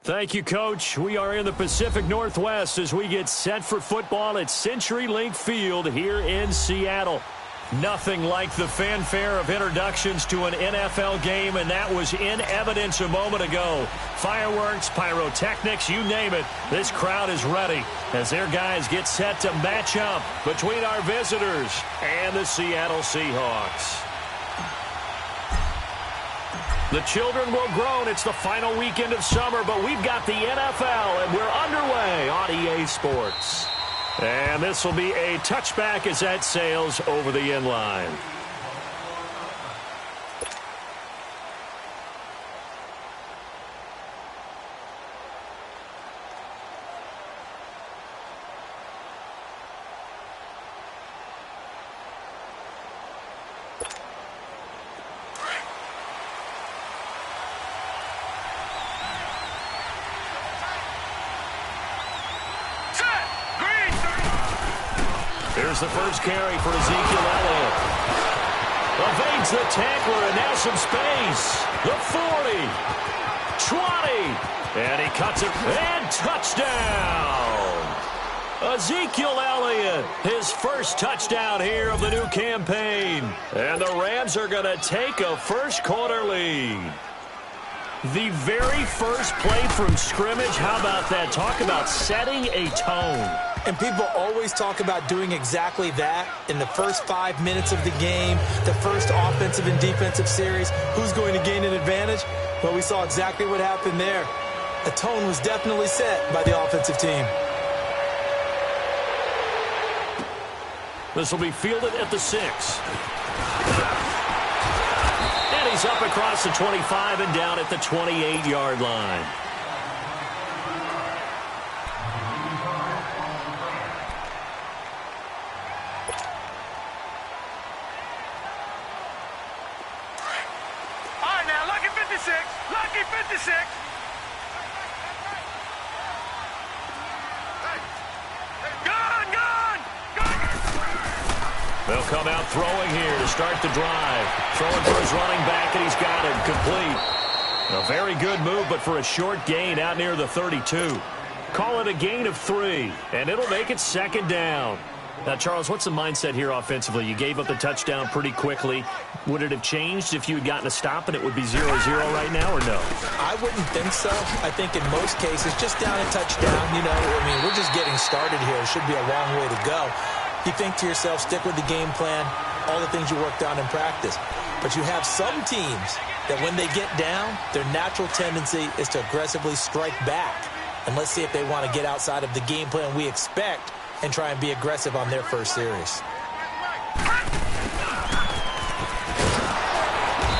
Thank you, Coach. We are in the Pacific Northwest as we get set for football at CenturyLink Field here in Seattle. Nothing like the fanfare of introductions to an NFL game, and that was in evidence a moment ago. Fireworks, pyrotechnics, you name it. This crowd is ready as their guys get set to match up between our visitors and the Seattle Seahawks. The children will groan. It's the final weekend of summer, but we've got the NFL, and we're underway on EA Sports. And this will be a touchback as that sails over the end line. Here's the first carry for Ezekiel Elliott. Evades the tackler, and now some space. The 40, 20, and he cuts it, and touchdown! Ezekiel Elliott, his first touchdown here of the new campaign. And the Rams are going to take a first-quarter lead. The very first play from scrimmage, how about that? Talk about setting a tone. And people always talk about doing exactly that in the first 5 minutes of the game, the first offensive and defensive series. Who's going to gain an advantage? Well, we saw exactly what happened there. A tone was definitely set by the offensive team. This will be fielded at the 6. And he's up across the 25 and down at the 28-yard line. Lucky 56. Gone. They'll come out throwing here to start the drive. Throwing for his running back, and he's got it complete. A very good move, but for a short gain out near the 32. Call it a gain of 3, and it'll make it second down. Now, Charles, what's the mindset here offensively? You gave up the touchdown pretty quickly. Would it have changed if you had gotten a stop and it would be 0-0 right now, or no? I wouldn't think so. I think in most cases, just down a touchdown, we're just getting started here. It should be a long way to go. You think to yourself, stick with the game plan, all the things you worked on in practice. But you have some teams that when they get down, their natural tendency is to aggressively strike back. And let's see if they want to get outside of the game plan we expect and try and be aggressive on their first series.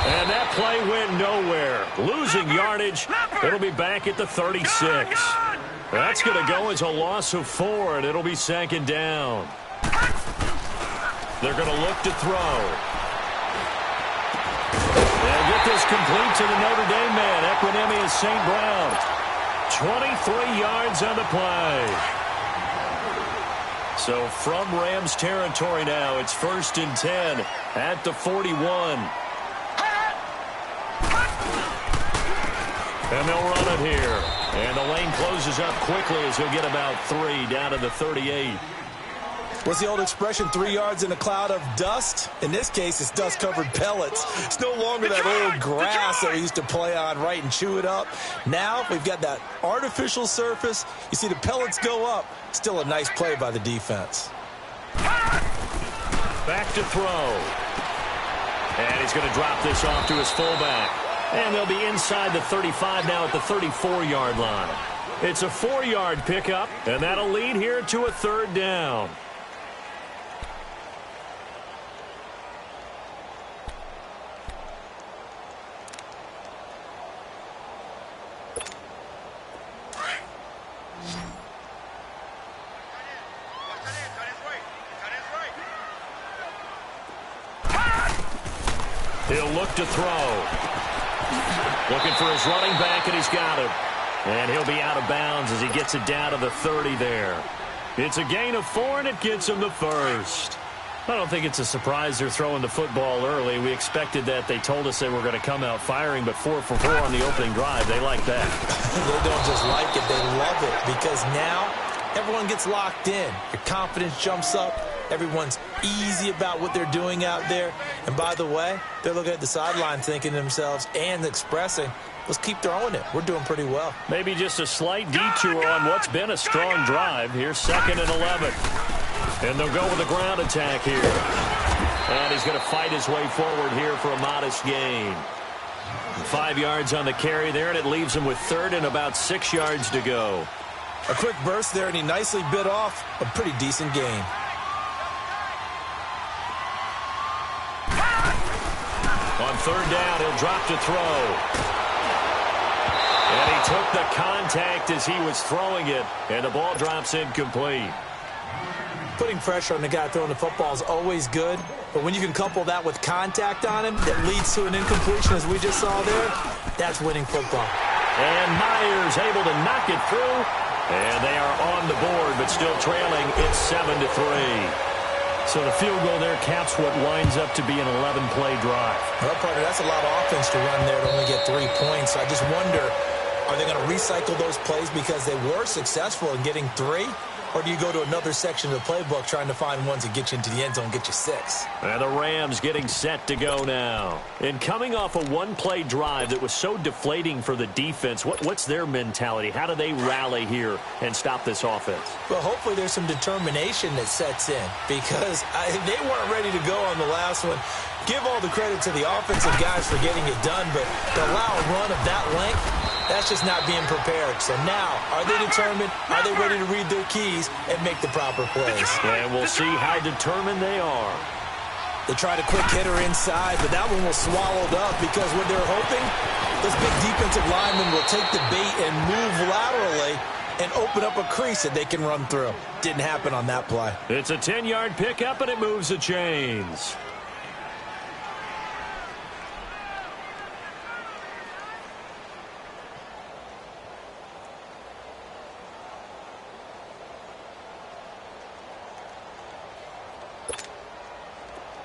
And that play went nowhere. Losing yardage. It'll be back at the 36. That's going to go as a loss of 4, and it'll be second down. They're going to look to throw. They'll get this complete to the Notre Dame man, Equinemius St. Brown. 23 yards on the play. So from Rams territory now, it's 1st and 10 at the 41. And they'll run it here. And the lane closes up quickly as he'll get about 3 down to the 38. What's the old expression, 3 yards in a cloud of dust? In this case, it's dust-covered pellets. It's no longer that old grass that we used to play on, right, and chew it up. Now we've got that artificial surface. You see the pellets go up. Still a nice play by the defense. Back to throw. And he's going to drop this off to his fullback. And they'll be inside the 35 now at the 34-yard line. It's a 4-yard pickup, and that'll lead here to a 3rd down. He'll look to throw. Looking for his running back, and he's got it. And he'll be out of bounds as he gets it down to the 30 there. It's a gain of 4, and it gets him the first. I don't think it's a surprise they're throwing the football early. We expected that. They told us they were going to come out firing, but 4 for 4 on the opening drive. They like that. They don't just like it. They love it because now everyone gets locked in. Your confidence jumps up. Everyone's easy about what they're doing out there. And by the way, they're looking at the sideline thinking to themselves and expressing, let's keep throwing it. We're doing pretty well. Maybe just a slight detour on what's been a strong drive. Here's 2nd and 11. And they'll go with a ground attack here. And he's going to fight his way forward here for a modest gain. 5 yards on the carry there, and it leaves him with 3rd and about 6 yards to go. A quick burst there, and he nicely bit off a pretty decent gain. On 3rd down, he'll drop to throw. And he took the contact as he was throwing it, and the ball drops incomplete. Putting pressure on the guy throwing the football is always good, but when you can couple that with contact on him that leads to an incompletion, as we just saw there, that's winning football. And Myers able to knock it through, and they are on the board, but still trailing. It's 7-3. So the field goal there caps what winds up to be an 11-play drive. Well, partner, that's a lot of offense to run there to only get 3 points. So I just wonder, are they going to recycle those plays because they were successful in getting 3? Or do you go to another section of the playbook trying to find ones that get you into the end zone and get you 6? And the Rams getting set to go now. And coming off a one-play drive that was so deflating for the defense, what's their mentality? How do they rally here and stop this offense? Well, hopefully there's some determination that sets in because they weren't ready to go on the last one. Give all the credit to the offensive guys for getting it done, but to allow a run of that length, that's just not being prepared. So now, are they determined? Are they ready to read their keys and make the proper plays? And we'll see how determined they are. They tried a quick hitter inside, but that one was swallowed up because what they're hoping, this big defensive lineman will take the bait and move laterally and open up a crease that they can run through. Didn't happen on that play. It's a 10-yard pickup, and it moves the chains.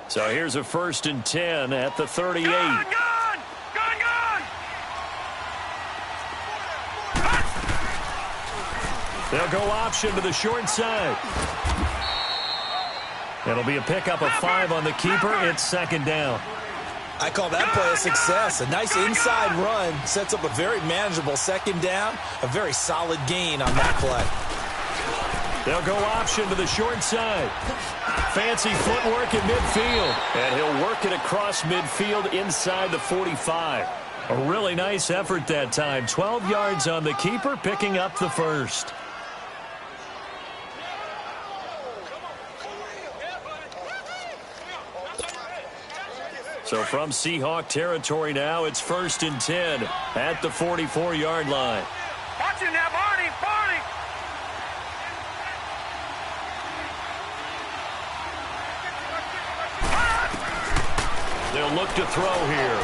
So here's a 1st and 10 at the 38. Gone! They'll go option to the short side. It'll be a pickup of 5 on the keeper. It's 2nd down. I call that play a success. A nice inside run sets up a very manageable 2nd down. A very solid gain on that play. They'll go option to the short side. Fancy footwork in midfield. And he'll work it across midfield inside the 45. A really nice effort that time. 12 yards on the keeper, picking up the 1st. So from Seahawk territory now, it's 1st and 10 at the 44-yard line. Watch him now, Barney! They'll look to throw here.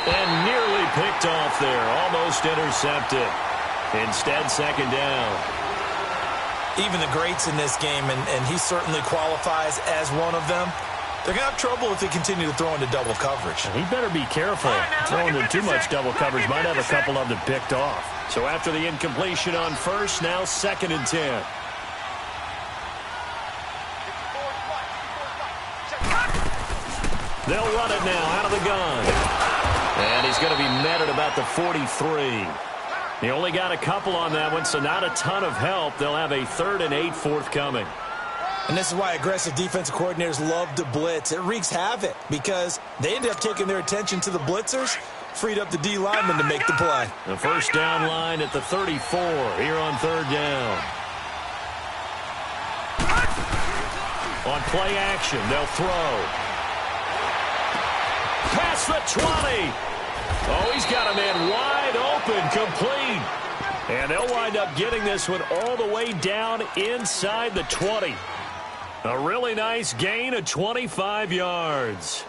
And nearly picked off there. Almost intercepted. Instead, 2nd down. Even the greats in this game, and he certainly qualifies as one of them, they're going to have trouble if they continue to throw into double coverage. He better be careful. Throwing into too much double coverage might have a couple of them picked off. So after the incompletion on 1st, now 2nd and 10. They'll run it now out of the gun. And he's going to be met at about the 43. He only got a couple on that one, so not a ton of help. They'll have a 3rd and 8 forthcoming. And this is why aggressive defensive coordinators love to blitz. It wreaks havoc because they end up taking their attention to the blitzers, freed up the D lineman to make the play. The 1st down line at the 34 here on 3rd down. On play action, they'll throw. Past the 20. Oh, he's got a man wide open, complete. And they'll wind up getting this one all the way down inside the 20. A really nice gain of 25 yards.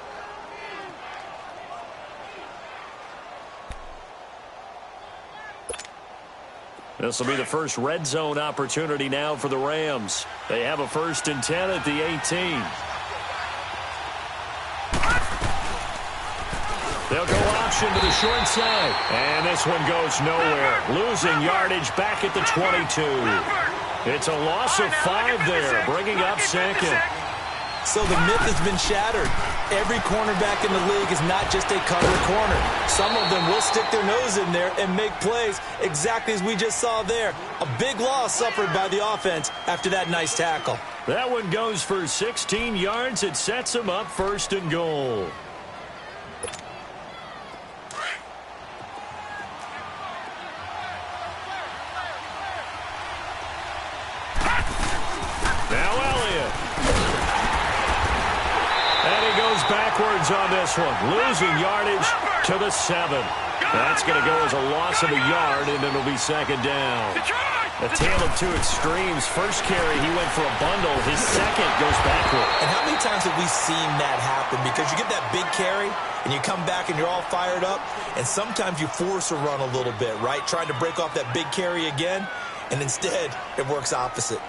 This will be the first red zone opportunity now for the Rams. They have a 1st and 10 at the 18. They'll go option to the short side. And this one goes nowhere. Losing yardage back at the 22. It's a loss of 5 there, bringing up 2nd. So the myth has been shattered. Every cornerback in the league is not just a cover corner. Some of them will stick their nose in there and make plays exactly as we just saw there. A big loss suffered by the offense after that nice tackle. That one goes for 16 yards. It sets them up 1st and goal. Backwards on this one. Losing yardage to the 7. That's going to go as a loss of a yard, and it'll be 2nd down. A tale of 2 extremes. First carry, he went for a bundle. His second goes backward. And how many times have we seen that happen? Because you get that big carry, and you come back and you're all fired up, and sometimes you force a run a little bit, right? Trying to break off that big carry again, and instead it works opposite.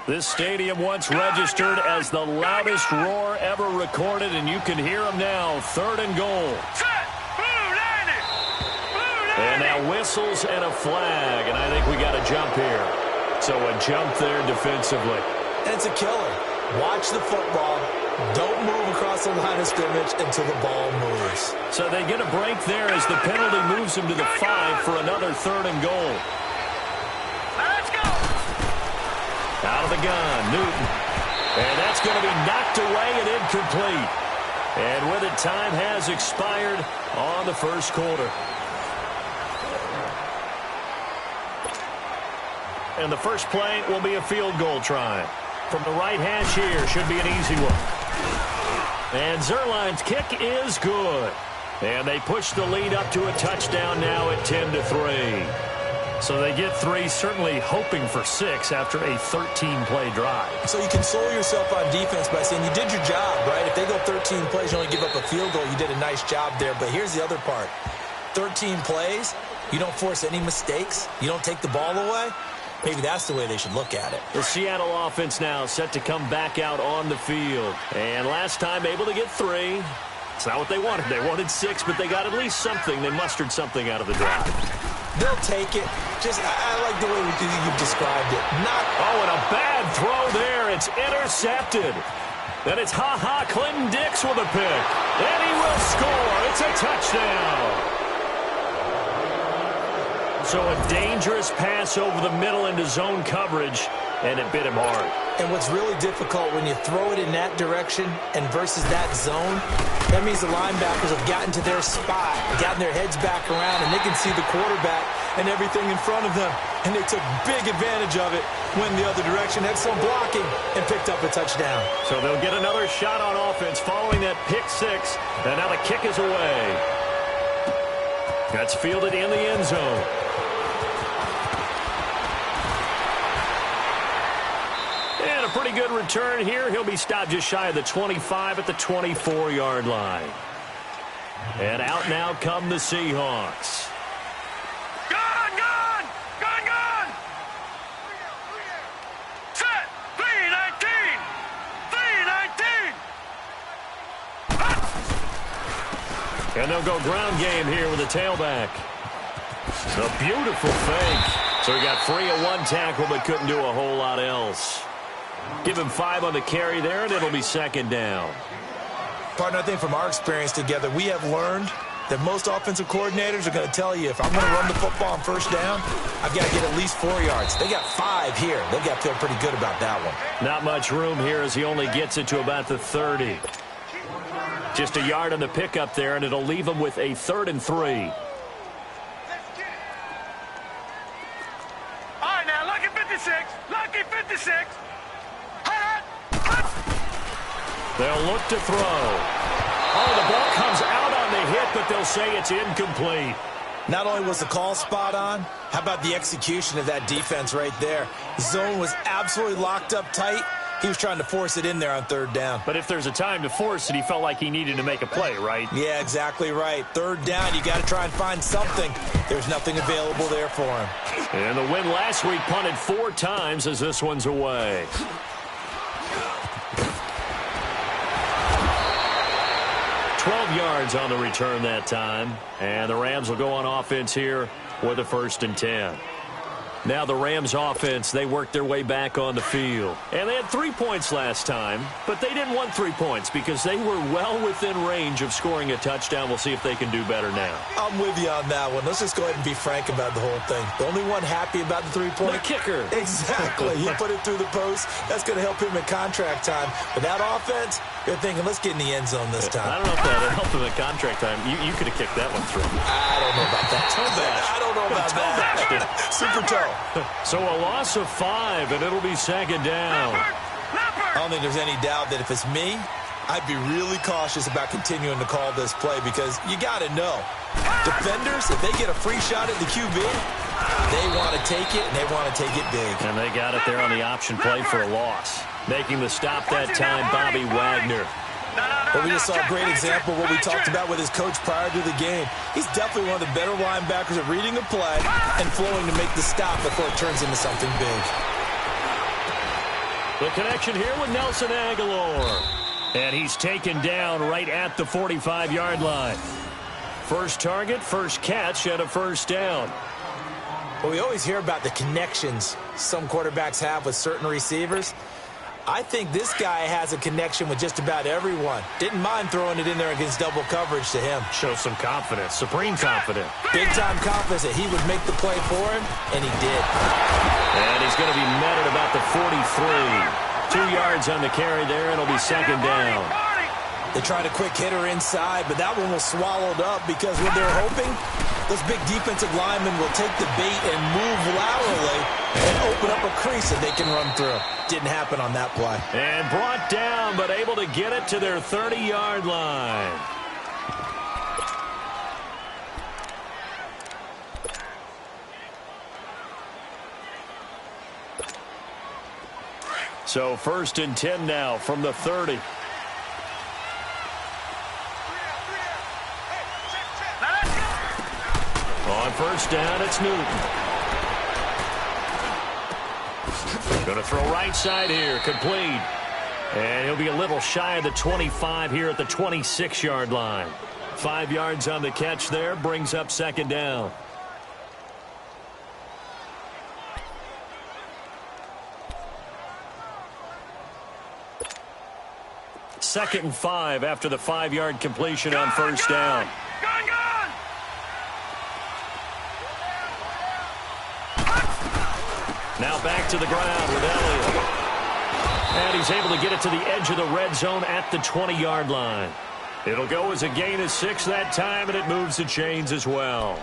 This stadium once registered as the loudest roar ever recorded, and you can hear them now. 3rd and goal. And now whistles and a flag, and I think we got a jump here. So a jump there defensively. And it's a killer. Watch the football. Don't move across the line of scrimmage until the ball moves. So they get a break there as the penalty moves them to the 5 for another 3rd and goal. Out of the gun, Newton. And that's going to be knocked away and incomplete. And with it, time has expired on the 1st quarter. And the first play will be a field goal try. From the right hash here, should be an easy one. And Zerline's kick is good. And they push the lead up to a touchdown now at 10-3. So they get 3, certainly hoping for 6 after a 13-play drive. So you console yourself on defense by saying you did your job, right? If they go 13 plays, you only give up a field goal, you did a nice job there. But here's the other part. 13 plays, you don't force any mistakes, you don't take the ball away. Maybe that's the way they should look at it. The Seattle offense now set to come back out on the field. And last time able to get 3. It's not what they wanted. They wanted 6, but they got at least something. They mustered something out of the drive. They'll take it. Just, I like the way you've described it. Oh, and a bad throw there. It's intercepted. Then it's Clinton Dix with a pick. And he will score. It's a touchdown. So a dangerous pass over the middle into zone coverage, and it bit him hard. And what's really difficult when you throw it in that direction and versus that zone, that means the linebackers have gotten to their spot, gotten their heads back around, and they can see the quarterback and everything in front of them. And they took big advantage of it, went the other direction, had some blocking, and picked up a touchdown. So they'll get another shot on offense following that pick 6, and now the kick is away. That's fielded in the end zone. And a pretty good return here. He'll be stopped just shy of the 25 at the 24-yard line. And out now come the Seahawks. Gone, gone! Gone, gone! Set! 3-19! 3-19! And they'll go ground game here with a tailback. A beautiful fake. So he got free of one tackle but couldn't do a whole lot else. Give him 5 on the carry there, and it'll be 2nd down. Partner, I think from our experience together, we have learned that most offensive coordinators are going to tell you, if I'm going to run the football on 1st down, I've got to get at least 4 yards. They got 5 here. They've got to feel pretty good about that one. Not much room here as he only gets it to about the 30. Just a yard on the pickup there, and it'll leave him with a 3rd and 3. All right, now, lucky 56. Lucky 56. They'll look to throw. Oh, the ball comes out on the hit, but they'll say it's incomplete. Not only was the call spot on, how about the execution of that defense right there? The zone was absolutely locked up tight, He was trying to force it in there on third down. But if there's a time to force it, he felt like he needed to make a play, right? Yeah, exactly right. Third down, you got to try and find something. There's nothing available there for him. And the win last week punted 4 times as this one's away. Yards on the return that time, and the Rams will go on offense here with a 1st and 10. Now the Rams offense, they worked their way back on the field. And they had 3 points last time, but they didn't want 3 points because they were well within range of scoring a touchdown. We'll see if they can do better now. I'm with you on that one. Let's just go ahead and be frank about the whole thing. The only one happy about the 3-point? The kicker. Exactly. He put it through the post. That's going to help him in contract time. But that offense, you're thinking, let's get in the end zone this time. I don't know if that helped him in contract time. You could have kicked that one through. I don't know about that. Toe bash. I don't know about that. Super toe. So a loss of 5, and it'll be 2nd down. I don't think there's any doubt that if it's me, I'd be really cautious about continuing to call this play because you got to know. Defenders, if they get a free shot at the QB, they want to take it, and they want to take it big. And they got it there on the option play for a loss. Making the stop that time, Bobby Wagner. But we just saw a great example of what we talked about with his coach prior to the game. He's definitely one of the better linebackers at reading a play and flowing to make the stop before it turns into something big. The connection here with Nelson Aguilar. And he's taken down right at the 45-yard line. First target, first catch, and a 1st down. Well, we always hear about the connections some quarterbacks have with certain receivers. I think this guy has a connection with just about everyone. Didn't mind throwing it in there against double coverage to him. Shows some confidence, supreme confidence. Big-time confidence that he would make the play for him, and he did. And he's going to be met at about the 43. 2 yards on the carry there, and it'll be 2nd down. They tried a quick hitter inside, but that one was swallowed up because what they're hoping, those big defensive linemen will take the bait and move laterally and open up a crease that they can run through. Didn't happen on that play. And brought down, but able to get it to their 30-yard line. So 1st and 10 now from the 30. On 1st down, it's Newton. Going to throw right side here, complete. And he'll be a little shy of the 25 here at the 26-yard line. 5 yards on the catch there, brings up 2nd down. Second and 5 after the 5-yard completion on 1st down. Now back to the ground with Elliott. And he's able to get it to the edge of the red zone at the 20-yard line. It'll go as a gain of 6 that time, and it moves the chains as well.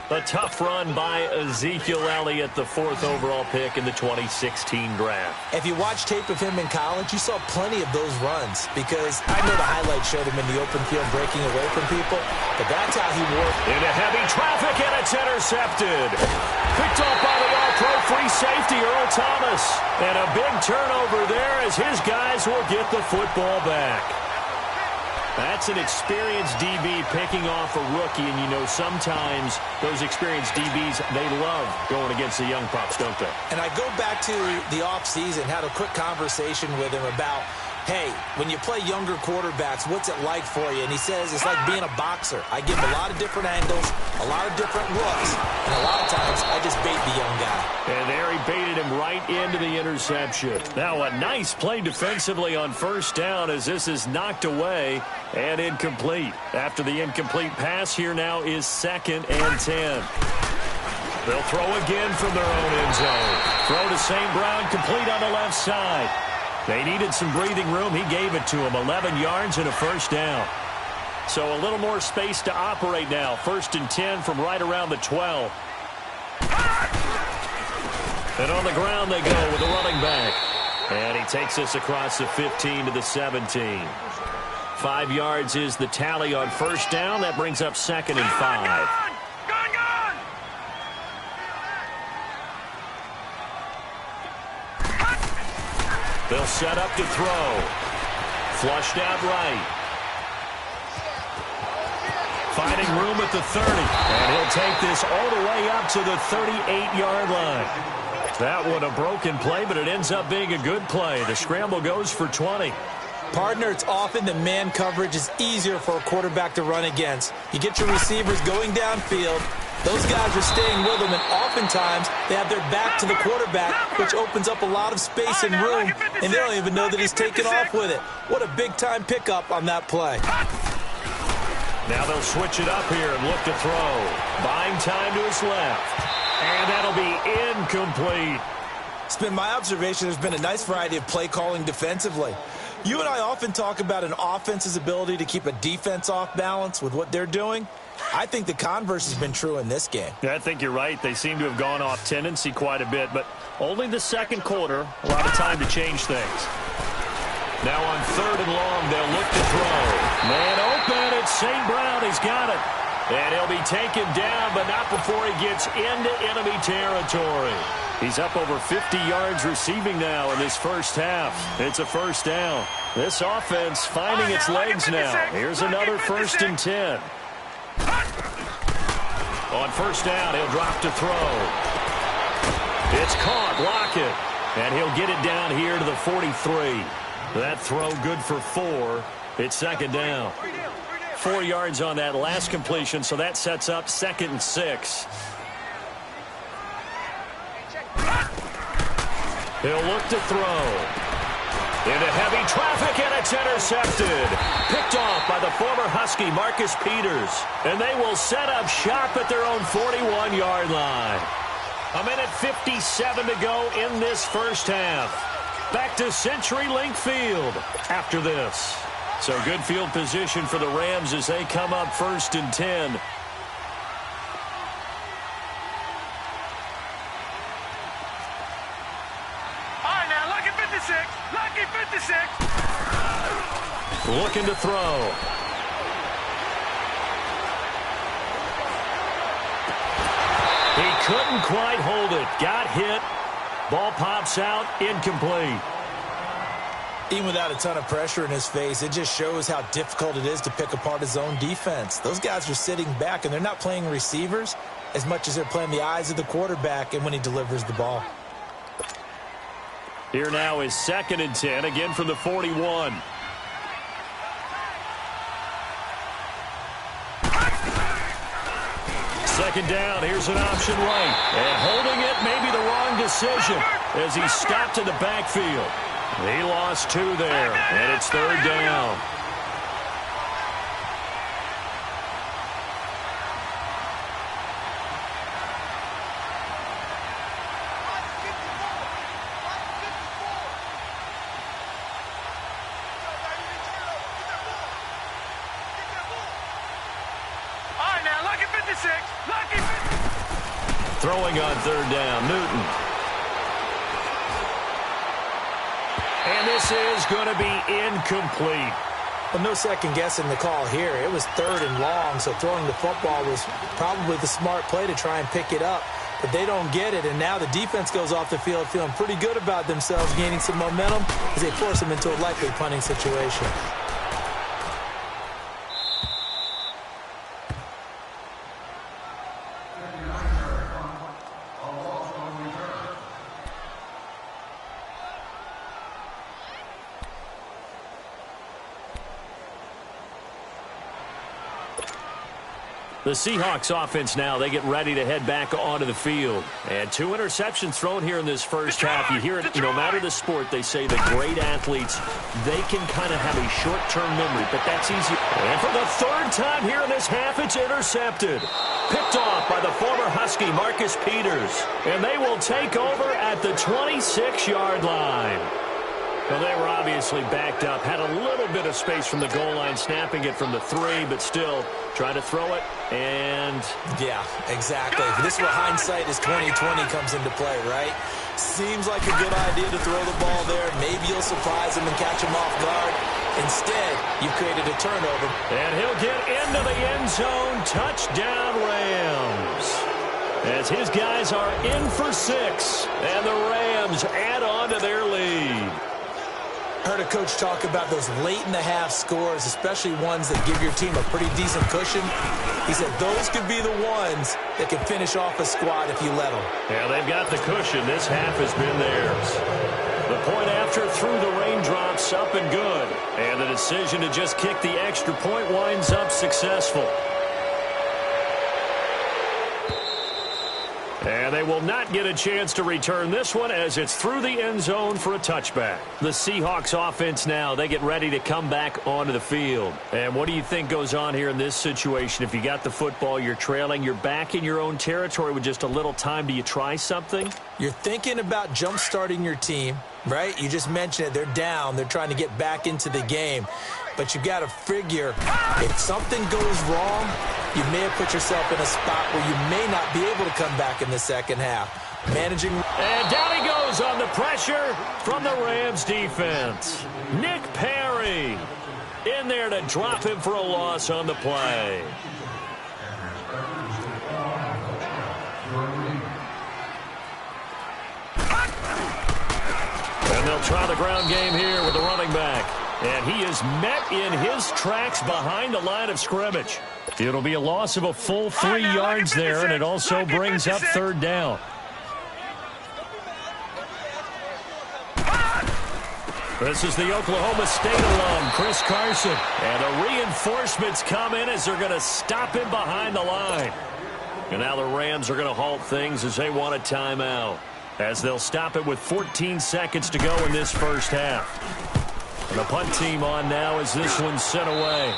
A tough run by Ezekiel Elliott, the 4th overall pick in the 2016 draft. If you watch tape of him in college, you saw plenty of those runs because I know the highlights showed him in the open field breaking away from people, but that's how he worked. Into heavy traffic, and it's intercepted. Picked off by the all-pro free safety, Earl Thomas. And a big turnover there as his guys will get the football back. That's an experienced DB picking off a rookie, and you know sometimes those experienced DBs, they love going against the young pups, don't they? And I go back to the offseason, had a quick conversation with him about, hey, when you play younger quarterbacks, what's it like for you? And he says it's like being a boxer. I give a lot of different angles, a lot of different looks, and a lot of times I just bait the young guy. And there he baited him right into the interception. Now a nice play defensively on 1st down as this is knocked away and incomplete. After the incomplete pass, here now is 2nd and 10. They'll throw again from their own end zone. Throw to St. Brown, complete on the left side. They needed some breathing room. He gave it to him. 11 yards and a 1st down. So a little more space to operate now. 1st and 10 from right around the 12. And on the ground they go with the running back. And he takes us across the 15 to the 17. 5 yards is the tally on 1st down. That brings up 2nd and 5. They'll set up to throw. Flushed out right. Finding room at the 30. And he'll take this all the way up to the 38-yard line. That one a broken play, but it ends up being a good play. The scramble goes for 20. Partner, it's often that man coverage is easier for a quarterback to run against. You get your receivers going downfield. Those guys are staying with them, and oftentimes they have their back to the quarterback, which opens up a lot of space and room, and they don't even know that he's taken off with it. What a big-time pickup on that play. Now they'll switch it up here and look to throw. Buying time to his left. And that'll be incomplete. It's been my observation there's been a nice variety of play calling defensively. You and I often talk about an offense's ability to keep a defense off balance with what they're doing. I think the converse has been true in this game. Yeah, I think you're right. They seem to have gone off tendency quite a bit, but only the second quarter, a lot of time to change things. Now on 3rd and long, they'll look to throw. Man open, it's St. Brown. He's got it. And he'll be taken down, but not before he gets into enemy territory. He's up over 50 yards receiving now in this first half. It's a first down. This offense finding its legs now. Here's another 1st and 10. On 1st down, he'll drop to throw. It's caught, Lockett. And he'll get it down here to the 43. That throw good for 4. It's 2nd down. 4 yards on that last completion, so that sets up 2nd and 6. He'll look to throw. Into heavy traffic, and it's intercepted. Picked off by the former Husky, Marcus Peters. And they will set up shop at their own 41-yard line. 1:57 to go in this first half. Back to CenturyLink Field after this. So good field position for the Rams as they come up 1st and 10. All right, now, lucky 56. Lucky 56. Looking to throw. He couldn't quite hold it. Got hit. Ball pops out. Incomplete. Even without a ton of pressure in his face, it just shows how difficult it is to pick apart his own defense. Those guys are sitting back, and they're not playing receivers as much as they're playing the eyes of the quarterback and when he delivers the ball. Here now is 2nd and 10, again from the 41. Second down, here's an option right. And holding it may be the wrong decision as he stopped in the backfield. He lost 2 there, and it's 3rd down. All right, now, lucky 56. Lucky 56. Throwing on 3rd down, Newton. And this is going to be incomplete. But no second guessing the call here. It was 3rd and long, so throwing the football was probably the smart play to try and pick it up. But they don't get it, and now the defense goes off the field feeling pretty good about themselves, gaining some momentum as they force them into a likely punting situation. The Seahawks offense now, they get ready to head back onto the field. And 2 interceptions thrown here in this first half. You hear it, no matter the sport, they say the great athletes, they can kind of have a short-term memory, but that's easy. And for the 3rd time here in this half, it's intercepted. Picked off by the former Husky, Marcus Peters. And they will take over at the 26-yard line. Well, they were obviously backed up, had a little bit of space from the goal line, snapping it from the 3, but still trying to throw it, and... Yeah, exactly. This is where hindsight is 20/20 comes into play, right? Seems like a good idea to throw the ball there. Maybe you'll surprise him and catch him off guard. Instead, you've created a turnover. And he'll get into the end zone. Touchdown, Rams. As his guys are in for 6, and the Rams add on to their lead. heard a coach talk about those late-in-the-half scores, especially ones that give your team a pretty decent cushion. He said those could be the ones that can finish off a squad if you let them. Yeah, they've got the cushion. This half has been theirs. The point after through the raindrops, up and good. And the decision to just kick the extra point winds up successful. And they will not get a chance to return this one as it's through the end zone for a touchback. The Seahawks offense now, they get ready to come back onto the field. And what do you think goes on here in this situation? If you got the football, you're trailing, you're back in your own territory with just a little time. Do you try something? You're thinking about jump-starting your team, right? You just mentioned it. They're down. They're trying to get back into the game. But you got to figure if something goes wrong, you may have put yourself in a spot where you may not be able to come back in the second half. Managing. And down he goes on the pressure from the Rams defense. Nick Perry in there to drop him for a loss on the play. And they'll try the ground game here with the running back. And he is met in his tracks behind the line of scrimmage. It'll be a loss of a full 3 yards there, and it also brings up third down. This is the Oklahoma State alum, Chris Carson. And the reinforcements come in as they're going to stop him behind the line. And now the Rams are going to halt things as they want a timeout, as they'll stop it with 14 seconds to go in this first half. And the punt team on now as this one's sent away.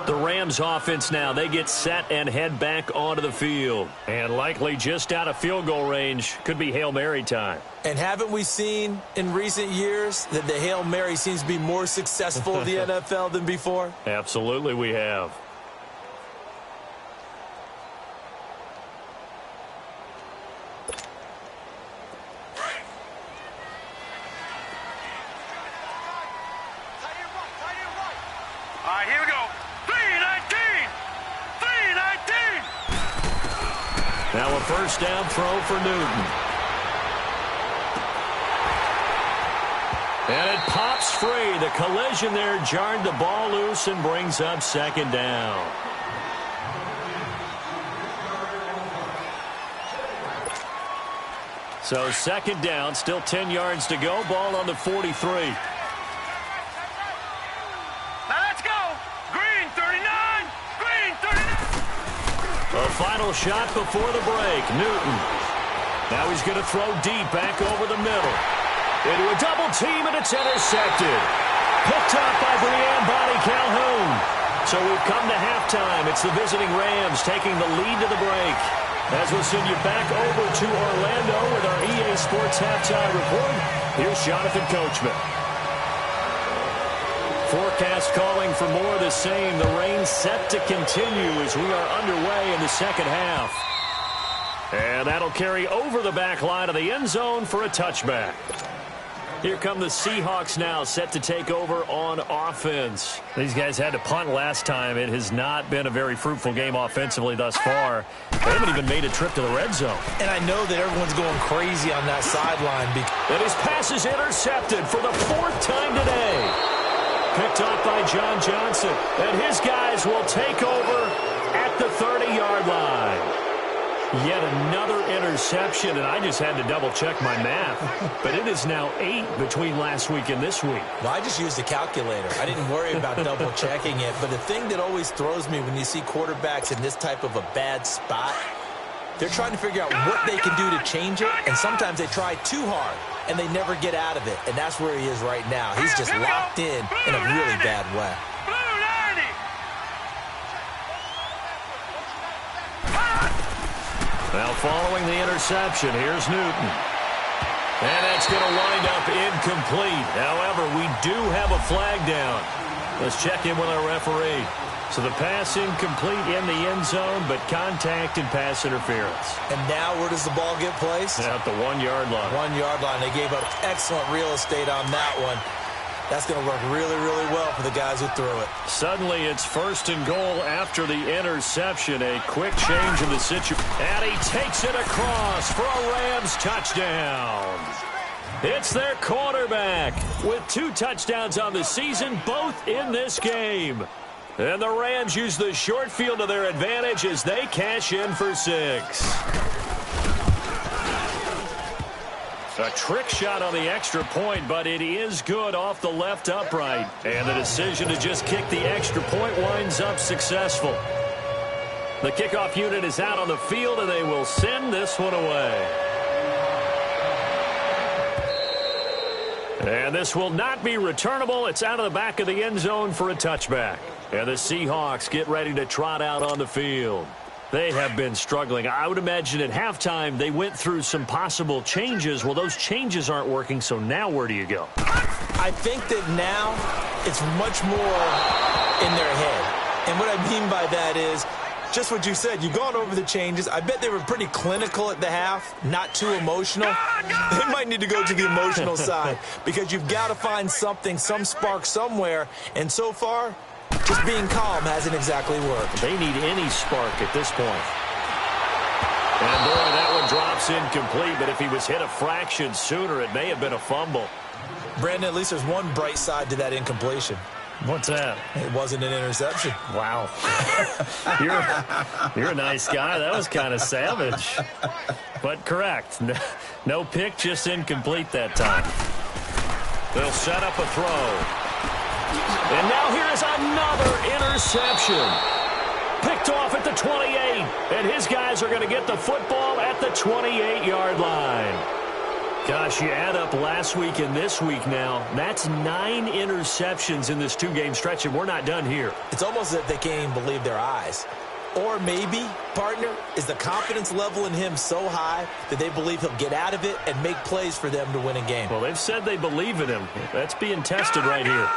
The Rams offense now, they get set and head back onto the field. And likely just out of field goal range. Could be Hail Mary time. And haven't we seen in recent years that the Hail Mary seems to be more successful in the NFL than before? Absolutely we have. Here we go. 3-19. 3-19. Now a first down throw for Newton. And it pops free. The collision there jarred the ball loose and brings up second down. So second down, still 10 yards to go. Ball on the 43. A final shot before the break. Newton. Now he's going to throw deep back over the middle. Into a double team, and it's intercepted. Picked off by Breanne Bonnie Calhoun. So we've come to halftime. It's the visiting Rams taking the lead to the break. As we'll send you back over to Orlando with our EA Sports Halftime Report, here's Jonathan Coachman. Forecast calling for more of the same. The rain set to continue as we are underway in the second half. And that'll carry over the back line of the end zone for a touchback. Here come the Seahawks now, set to take over on offense. These guys had to punt last time. It has not been a very fruitful game offensively thus far. They haven't even made a trip to the red zone. And I know that everyone's going crazy on that sideline. And his pass is intercepted for the 4th time today. Picked off by John Johnson. And his guys will take over at the 30-yard line. Yet another interception, and I just had to double-check my math. But it is now 8 between last week and this week. Well, I just used a calculator. I didn't worry about double-checking it. But the thing that always throws me when you see quarterbacks in this type of a bad spot, they're trying to figure out what they can do to change it, and sometimes they try too hard, and they never get out of it. And that's where he is right now. He's just locked in a really bad way. Now following the interception, here's Newton. And that's going to wind up incomplete. However, we do have a flag down. Let's check in with our referee. So the pass incomplete in the end zone, but contact and pass interference. And now where does the ball get placed? At the 1-yard line. 1-yard line. They gave up excellent real estate on that one. That's going to work really, really well for the guys who threw it. Suddenly, it's 1st and goal after the interception. A quick change in the situation. And he takes it across for a Rams touchdown. It's their quarterback with 2 touchdowns on the season, both in this game. And the Rams use the short field to their advantage as they cash in for 6. A trick shot on the extra point, but it is good off the left upright. And the decision to just kick the extra point winds up successful. The kickoff unit is out on the field, and they will send this one away. And this will not be returnable. It's out of the back of the end zone for a touchback. And the Seahawks get ready to trot out on the field. They have been struggling. I would imagine at halftime they went through some possible changes. Well, those changes aren't working, so now where do you go? I think that now it's much more in their head. And what I mean by that is just what you said. You've gone over the changes. I bet they were pretty clinical at the half, not too emotional. They might need to go to the emotional side because you've got to find something, some spark somewhere. And so far, just being calm hasn't exactly worked. They need any spark at this point. And boy, that one drops incomplete, but if he was hit a fraction sooner, it may have been a fumble. Brandon, at least there's one bright side to that incompletion. What's that? It wasn't an interception. Wow. You're a nice guy. That was kind of savage. But correct. No pick, just incomplete that time. They'll set up a throw. And now here is another interception. Picked off at the 28. And his guys are going to get the football at the 28-yard line. Gosh, you add up last week and this week now. That's 9 interceptions in this 2-game stretch, and we're not done here. It's almost as if they can't even believe their eyes. Or maybe, partner, is the confidence level in him so high that they believe he'll get out of it and make plays for them to win a game. Well, they've said they believe in him. That's being tested right here.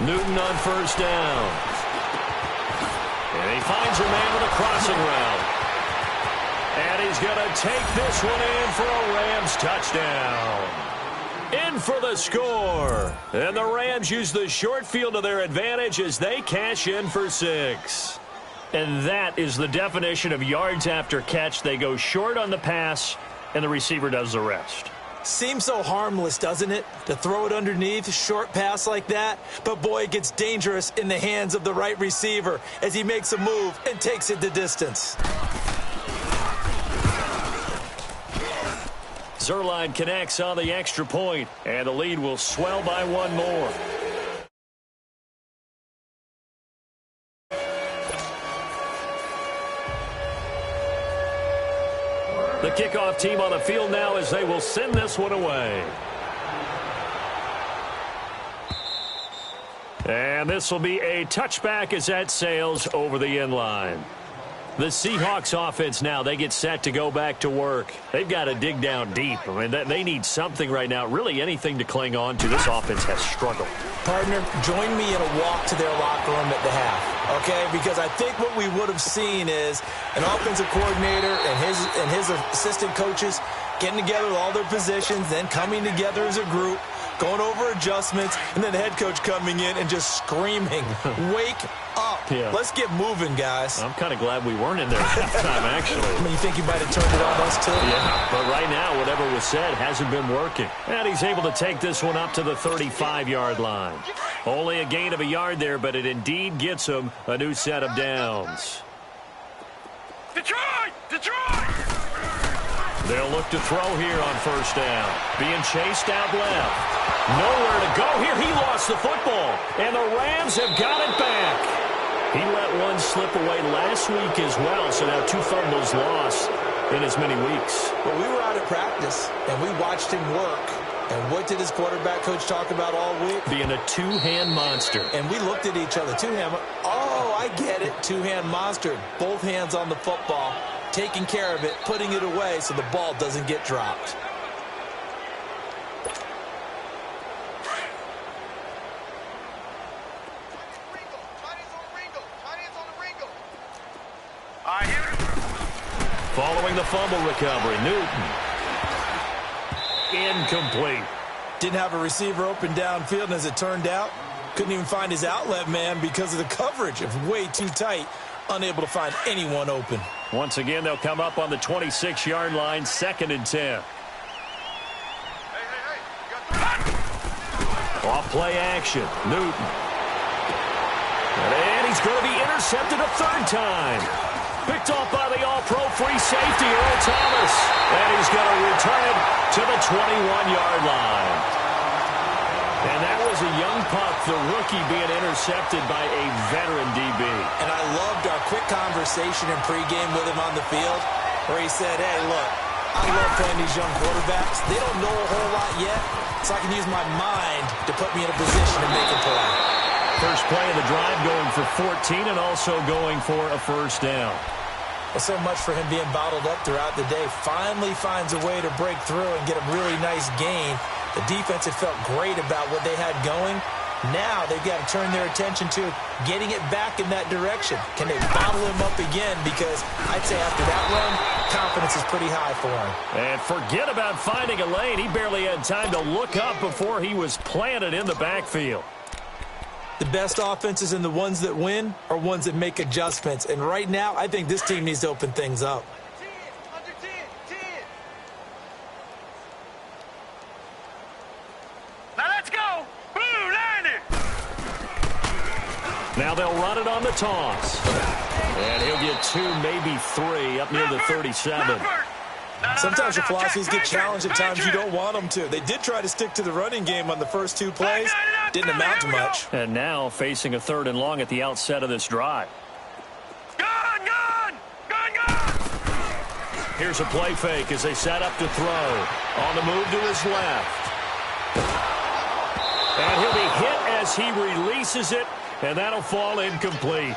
Newton on first down. And he finds a man with a crossing route. And he's going to take this one in for a Rams touchdown. In for the score. And the Rams use the short field to their advantage as they cash in for 6. And that is the definition of yards after catch. They go short on the pass, and the receiver does the rest. Seems so harmless, doesn't it, to throw it underneath, a short pass like that? But, boy, it gets dangerous in the hands of the right receiver as he makes a move and takes it the distance. Zerline connects on the extra point, and the lead will swell by 1 more. The kickoff team on the field now as they will send this one away. And this will be a touchback as that sails over the end line. The Seahawks offense now, they get set to go back to work. They've got to dig down deep. I mean, they need something right now, really anything to cling on to. This offense has struggled. Partner, join me in a walk to their locker room at the half, okay? Because I think what we would have seen is an offensive coordinator and his assistant coaches getting together with all their positions, then coming together as a group, going over adjustments, and then the head coach coming in and just screaming, wake up. Yeah. Let's get moving, guys. I'm kind of glad we weren't in there at halftime, actually. I mean, you think you might have turned it on us, too? Yeah, but right now, whatever was said hasn't been working. And he's able to take this one up to the 35-yard line. Only a gain of a yard there, but it indeed gets him a new set of downs. Detroit! Detroit! They'll look to throw here on first down. Being chased out left. Nowhere to go here. He lost the football. And the Rams have got it back. He let one slip away last week as well. So now 2 fumbles lost in as many weeks. Well, we were out at practice, and we watched him work. And what did his quarterback coach talk about all week? Being a 2-hand monster. And we looked at each other. 2-hand. Oh, I get it. 2-hand monster. Both hands on the football. Taking care of it, putting it away so the ball doesn't get dropped. Following the fumble recovery, Newton. Incomplete. Didn't have a receiver open downfield, and as it turned out, couldn't even find his outlet man because of the coverage. It was way too tight. Unable to find anyone open. Once again, they'll come up on the 26-yard line, 2nd and 10. Off play action. Newton. And he's going to be intercepted a third time. Picked off by the all-pro free safety, Earl Thomas. And he's going to return it to the 21-yard line. And that was a young pup, the rookie being intercepted by a veteran DB. And I loved our quick conversation in pregame with him on the field where he said, hey, look, I love playing these young quarterbacks. They don't know a whole lot yet, so I can use my mind to put me in a position to make a play. First play of the drive going for 14 and also going for a first down. Well, so much for him being bottled up throughout the day. Finally finds a way to break through and get a really nice gain. The defense had felt great about what they had going. Now they've got to turn their attention to getting it back in that direction. Can they bottle him up again? Because I'd say after that run, confidence is pretty high for him. And forget about finding a lane. He barely had time to look up before he was planted in the backfield. The best offenses and the ones that win are ones that make adjustments. And right now, I think this team needs to open things up. Now let's go. Blue, line it. Now they'll run it on the toss. And he'll get 2, maybe 3, up near the 37. Sometimes your philosophies get challenged at times you don't want them to. They did try to stick to the running game on the first 2 plays. Didn't amount to much. And now facing a 3rd and long at the outset of this drive. Gun! Here's a play fake as they set up to throw. On the move to his left. And he'll be hit as he releases it, and that'll fall incomplete.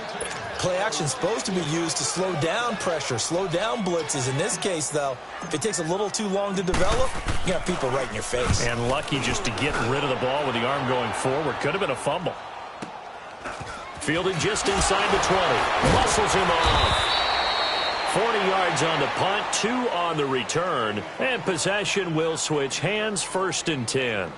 Play action's supposed to be used to slow down pressure, slow down blitzes. In this case, though, if it takes a little too long to develop, you got people right in your face. And lucky just to get rid of the ball with the arm going forward. Could have been a fumble. Fielded just inside the 20. Muscles him off. 40 yards on the punt, 2 on the return. And possession will switch hands, 1st and 10.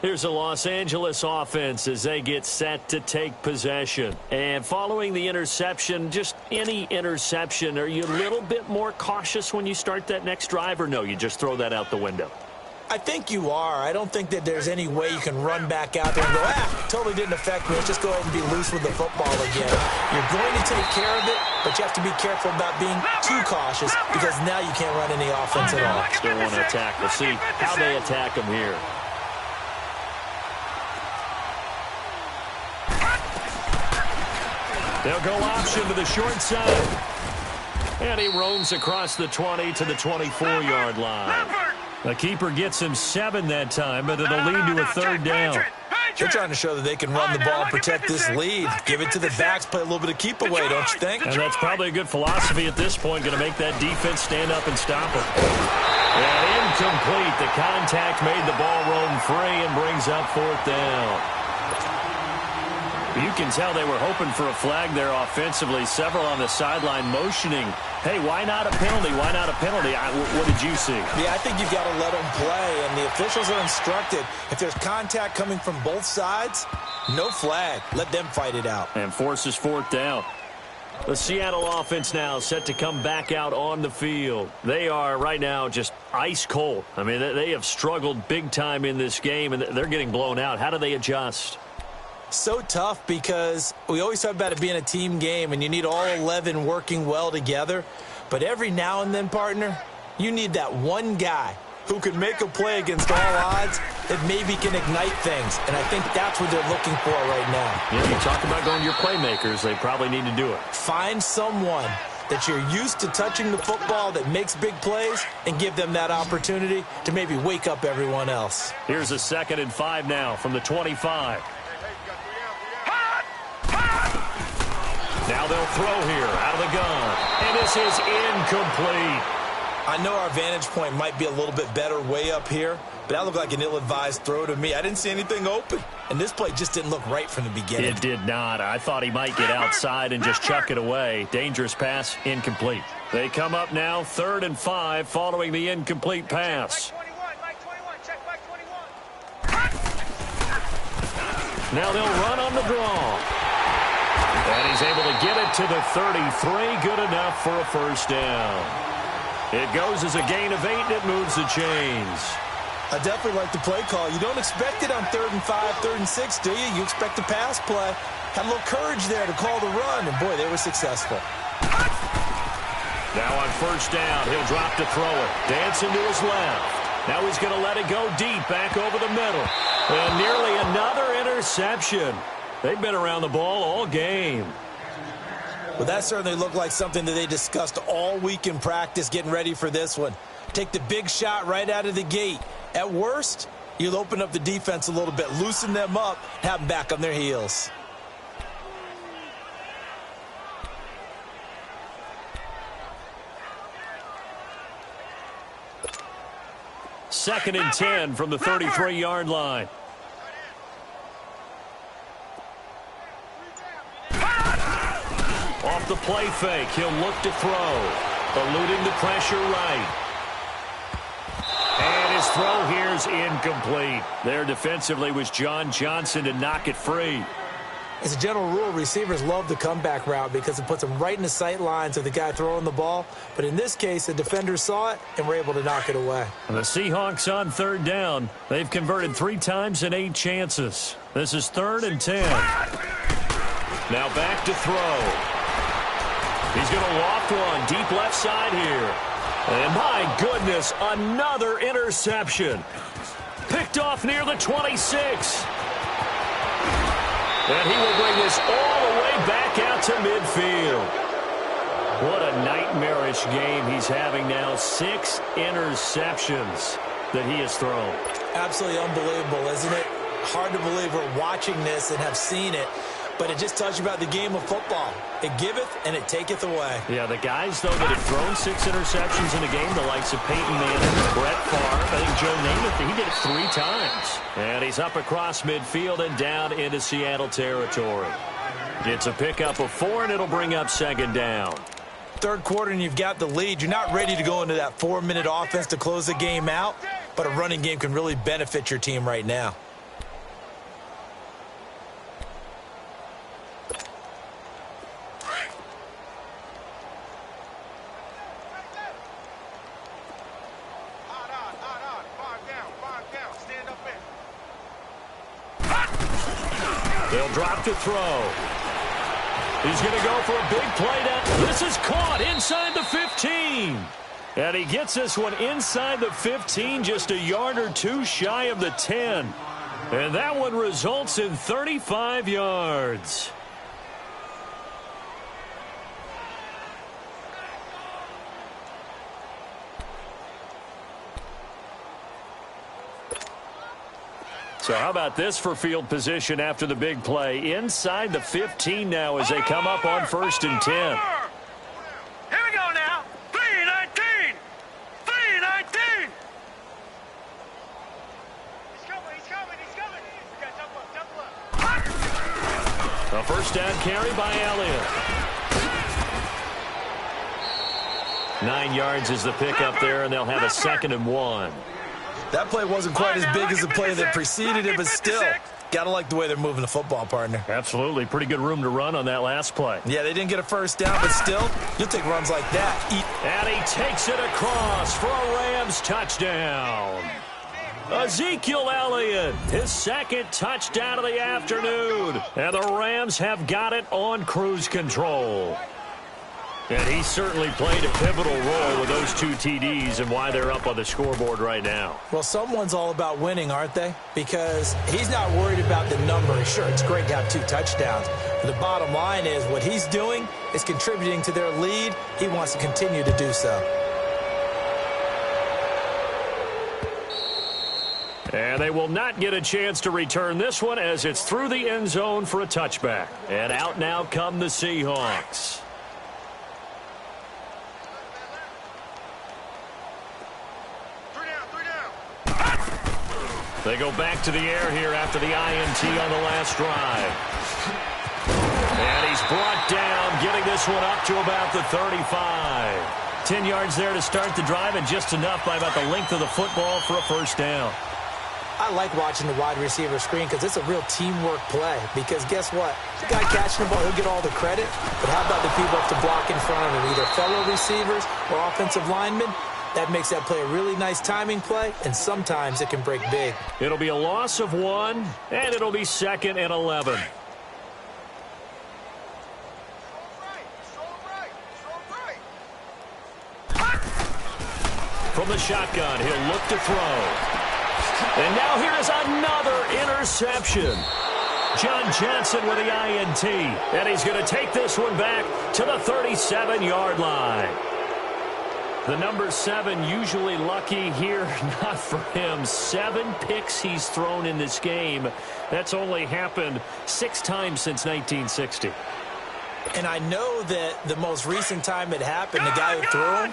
Here's the Los Angeles offense as they get set to take possession. And following the interception, just any interception, are you a little bit more cautious when you start that next drive, or no, you just throw that out the window? I think you are. I don't think that there's any way you can run back out there and go, totally didn't affect me. Let's just go ahead and be loose with the football again. You're going to take care of it, but you have to be careful about being too cautious because now you can't run any offense at all. Still want to attack. We'll see how they attack them here. They'll go option to the short side. And he roams across the 20 to the 24-yard line. The keeper gets him 7 that time, but it'll lead to a 3rd down. They're trying to show that they can run the ball and protect this lead. Give it to the backs, play a little bit of keep away, don't you think? And that's probably a good philosophy at this point, going to make that defense stand up and stop him. And incomplete. The contact made the ball roam free and brings up 4th down. You can tell they were hoping for a flag there offensively. Several on the sideline motioning, hey, why not a penalty? Why not a penalty? What did you see? Yeah, I think you've got to let them play, and the officials are instructed. If there's contact coming from both sides, no flag. Let them fight it out. And forces 4th down. The Seattle offense now set to come back out on the field. They are right now just ice cold. I mean, they have struggled big time in this game, and they're getting blown out. How do they adjust? So tough because we always talk about it being a team game and you need all 11 working well together. But every now and then, partner, you need that one guy who can make a play against all odds that maybe can ignite things. And I think that's what they're looking for right now. Yeah, you talk about going to your playmakers, they probably need to do it. Find someone that you're used to touching the football that makes big plays and give them that opportunity to maybe wake up everyone else. Here's a 2nd and 5 now from the 25. Now they'll throw here out of the gun. And this is incomplete. I know our vantage point might be a little bit better way up here, but that looked like an ill-advised throw to me. I didn't see anything open. And this play just didn't look right from the beginning. It did not. I thought he might get outside and just chuck it away. Dangerous pass, incomplete. They come up now 3rd and 5 following the incomplete pass. Now they'll run on the draw. And he's able to get it to the 33. Good enough for a first down. It goes as a gain of 8, and it moves the chains. I definitely like the play call. You don't expect it on 3rd and 5, 3rd and 6, do you? You expect a pass play. Had a little courage there to call the run, and boy, they were successful. Now on 1st down, he'll drop to throw it. Dancing to his left. Now he's going to let it go deep, back over the middle. And nearly another interception. They've been around the ball all game. Well, that certainly looked like something that they discussed all week in practice getting ready for this one. Take the big shot right out of the gate. At worst, you'll open up the defense a little bit, loosen them up, have them back on their heels. Second and 10 from the 33-yard line. Off the play fake, he'll look to throw. Eluding the pressure right. And his throw here's incomplete. There defensively was John Johnson to knock it free. As a general rule, receivers love the comeback route because it puts them right in the sight lines of the guy throwing the ball. But in this case, the defender saw it and were able to knock it away. And the Seahawks on 3rd down. They've converted 3 times in 8 chances. This is 3rd and 10. Now back to throw. He's going to loft one deep left side here. And my goodness, another interception. Picked off near the 26. And he will bring this all the way back out to midfield. What a nightmarish game he's having now. 6 interceptions that he has thrown. Absolutely unbelievable, isn't it? Hard to believe we're watching this and have seen it. But it just tells you about the game of football. It giveth and it taketh away. Yeah, the guys, though, that have thrown 6 interceptions in a game, the likes of Peyton Manning, Brett Favre, I think Joe Namath, he did it 3 times. And he's up across midfield and down into Seattle territory. It's a pickup of 4, and it'll bring up 2nd down. 3rd quarter, and you've got the lead. You're not ready to go into that 4-minute offense to close the game out, but a running game can really benefit your team right now. They'll drop to throw. He's going to go for a big play down. This is caught inside the 15. And he gets this one inside the 15, just a yard or 2 shy of the 10. And that one results in 35 yards. So how about this for field position after the big play? Inside the 15 now as they come up on 1st and 10. Here we go now. 3-19. 3-19. He's coming. We got double up. A 1st down carry by Elliott. 9 yards is the pickup there, and they'll have a 2nd and 1. That play wasn't quite as big as the play that preceded it, but still, got to like the way they're moving the football, partner. Absolutely. Pretty good room to run on that last play. Yeah, they didn't get a 1st down, but still, you'll take runs like that. And he takes it across for a Rams touchdown. Ezekiel Elliott, his 2nd touchdown of the afternoon. And the Rams have got it on cruise control. And he certainly played a pivotal role with those 2 TDs and why they're up on the scoreboard right now. Well, someone's all about winning, aren't they? Because he's not worried about the number. Sure, it's great to have 2 touchdowns. But the bottom line is what he's doing is contributing to their lead. He wants to continue to do so. And they will not get a chance to return this one as it's through the end zone for a touchback. And out now come the Seahawks. They go back to the air here after the INT on the last drive. And he's brought down, getting this one up to about the 35. 10 yards there to start the drive, and just enough by about the length of the football for a 1st down. I like watching the wide receiver screen because it's a real teamwork play. Because guess what? The guy catching the ball, he'll get all the credit. But how about the people up to block in front of him, either fellow receivers or offensive linemen? That makes that play a really nice timing play, and sometimes it can break big. It'll be a loss of 1, and it'll be 2nd and 11. From the shotgun, he'll look to throw. And now here is another interception. John Johnson with the INT, and he's going to take this one back to the 37-yard line. The number 7 usually lucky here, not for him. 7 picks he's thrown in this game. That's only happened 6 times since 1960. And I know that the most recent time it happened, the guy who threw him,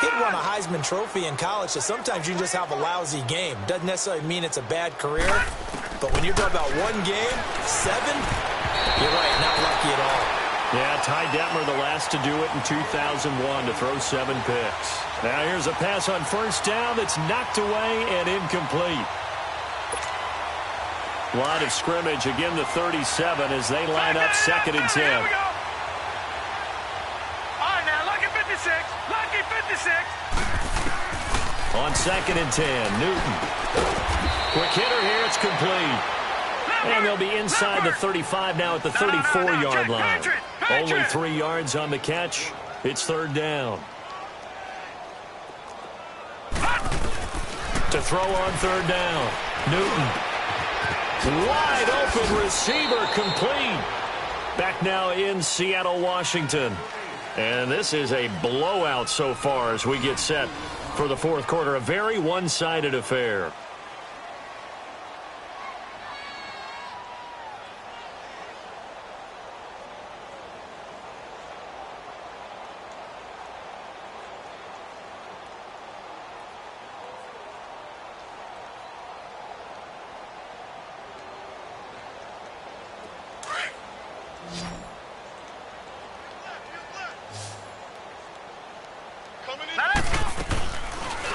he'd won a Heisman Trophy in college, so sometimes you just have a lousy game. Doesn't necessarily mean it's a bad career, but when you're talking about one game, 7, you're right, not lucky at all. Yeah, Ty Detmer the last to do it in 2001 to throw 7 picks. Now here's a pass on first down that's knocked away and incomplete. Line of scrimmage, again the 37 as they line up 2nd and 10. Lucky 56. On 2nd and 10, Newton. Quick hitter here, it's complete. And they'll be inside the 35 now at the 34-yard line. Only 3 yards on the catch. It's 3rd down. To throw on 3rd down, Newton. Wide open receiver, complete. Back now in Seattle, Washington. And this is a blowout so far as we get set for the 4th quarter. A very one-sided affair.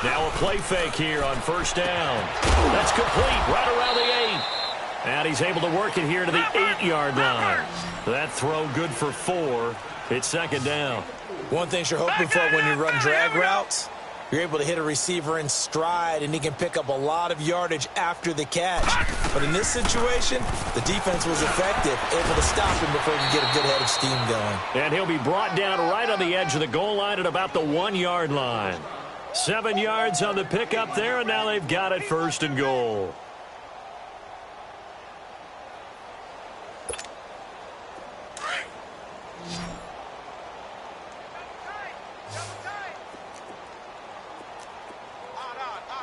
Now a play fake here on 1st down. That's complete right around the 8. And he's able to work it here to the 8-yard line. That throw good for 4. It's 2nd down. One thing you're hoping for when you run drag routes, you're able to hit a receiver in stride, and he can pick up a lot of yardage after the catch. But in this situation, the defense was effective, able to stop him before he could get a good head of steam going. And he'll be brought down right on the edge of the goal line at about the 1-yard line. 7 yards on the pickup there, and now they've got it 1st and goal.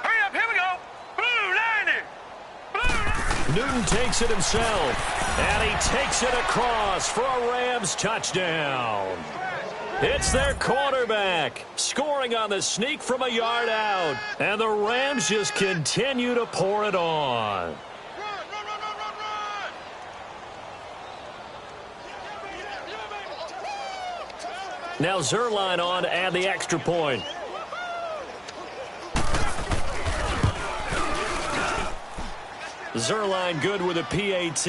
Hurry up, here we go. Blue line it. Newton takes it himself, and he takes it across for a Rams touchdown. It's their quarterback scoring on the sneak from a yard out. And the Rams just continue to pour it on. Now Zerline on to add the extra point. Zerline good with a PAT.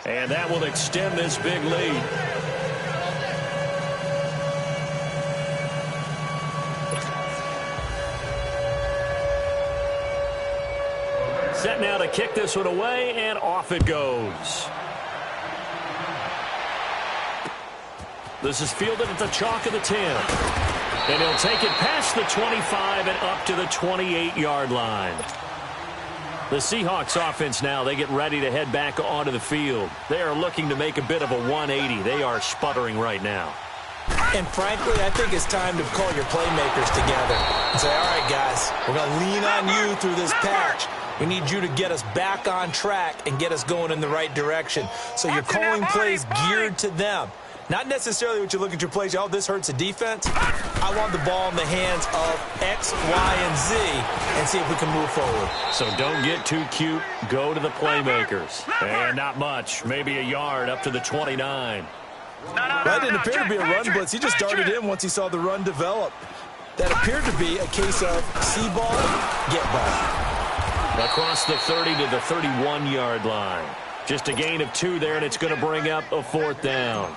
And that will extend this big lead. Set now to kick this one away, and off it goes. This is fielded at the chalk of the 10. And he'll take it past the 25 and up to the 28-yard line. The Seahawks offense now, they get ready to head back onto the field. They are looking to make a bit of a 180. They are sputtering right now. And frankly, I think it's time to call your playmakers together and say, all right, guys, we're going to lean on you through this patch. We need you to get us back on track and get us going in the right direction. So you're calling plays geared to them. Not necessarily what you look at your plays, oh, this hurts the defense. I want the ball in the hands of X, Y, and Z and see if we can move forward. So don't get too cute. Go to the playmakers. And not much. Maybe a yard up to the 29. That didn't appear to be a run blitz. He just darted in once he saw the run develop. That appeared to be a case of see ball, get ball. Across the 30 to the 31-yard line. Just a gain of 2 there, and it's going to bring up a 4th down.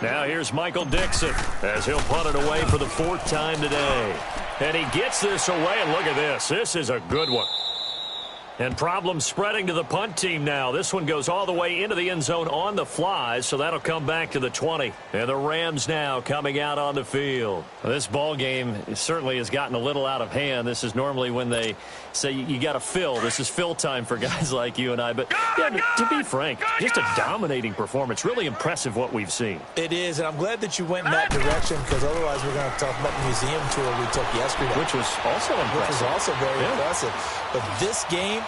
Now here's Michael Dixon as he'll punt it away for the 4th time today. And he gets this away, and look at this. This is a good one. And problems spreading to the punt team now. This one goes all the way into the end zone on the fly, so that'll come back to the 20. And the Rams now coming out on the field. This ball game certainly has gotten a little out of hand. This is normally when they say you got to fill. This is fill time for guys like you and I. But yeah, to be frank, just a dominating performance. Really impressive what we've seen. It is, and I'm glad that you went in that direction, because otherwise we're going to talk about the museum tour we took yesterday. Which was also impressive. Which was also very impressive. But this game,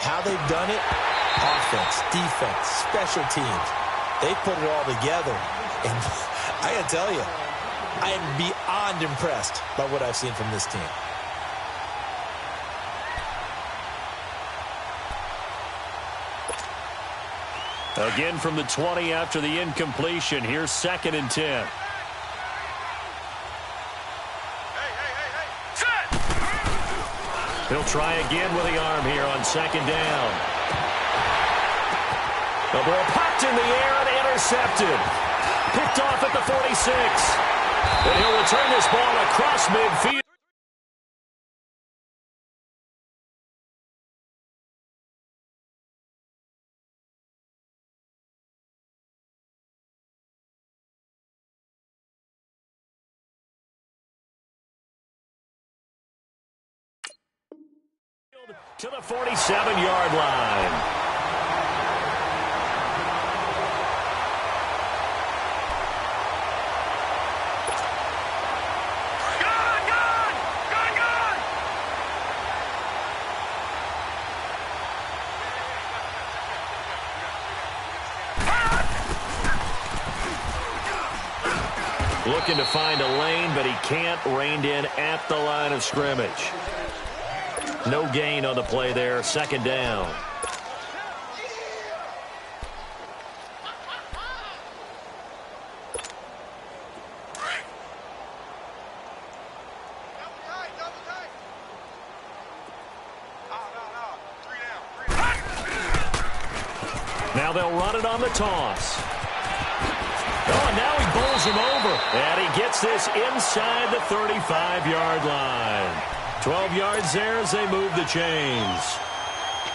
how they've done it, offense, defense, special teams, they put it all together. And I got to tell you, I am beyond impressed by what I've seen from this team. Again from the 20 after the incompletion. Here's 2nd and 10. He'll try again with the arm here on 2nd down. The ball popped in the air and intercepted. Picked off at the 46. And he'll return this ball across midfield. To the 47-yard line. Looking to find a lane, but he can't. Reined in at the line of scrimmage. No gain on the play there. 2nd down. Now they'll run it on the toss. Oh, and now he bowls him over. And he gets this inside the 35-yard line. 12 yards there as they move the chains.